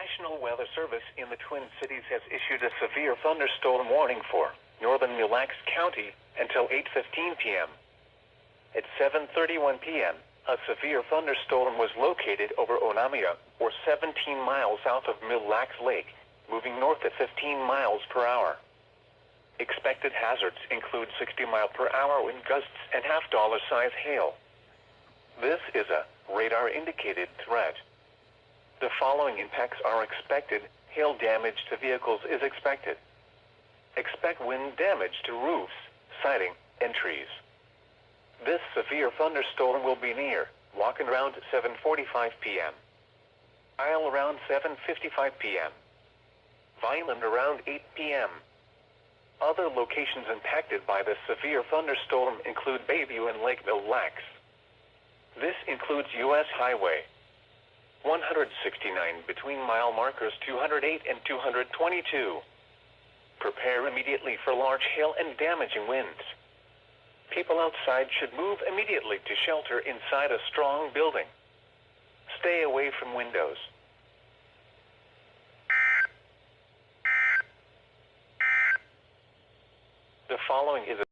National Weather Service in the Twin Cities has issued a severe thunderstorm warning for northern Mille Lacs County until 8:15 p.m. At 7:31 p.m., a severe thunderstorm was located over Onamia, or 17 miles south of Mille Lacs Lake, moving north at 15 miles per hour. Expected hazards include 60-mile-per-hour wind gusts and half-dollar size hail. This is a radar-indicated threat. The following impacts are expected. Hail damage to vehicles is expected. Expect wind damage to roofs, siding, and trees. This severe thunderstorm will be near Walking around 7:45 p.m. Isle around 7:55 p.m. Vineland around 8 p.m. Other locations impacted by the severe thunderstorm include Bayview and Lake Mille Lacs. This includes U.S. Highway 169 between mile markers 208 and 222. Prepare immediately for large hail and damaging winds. People outside should move immediately to shelter inside a strong building. Stay away from windows. The following is a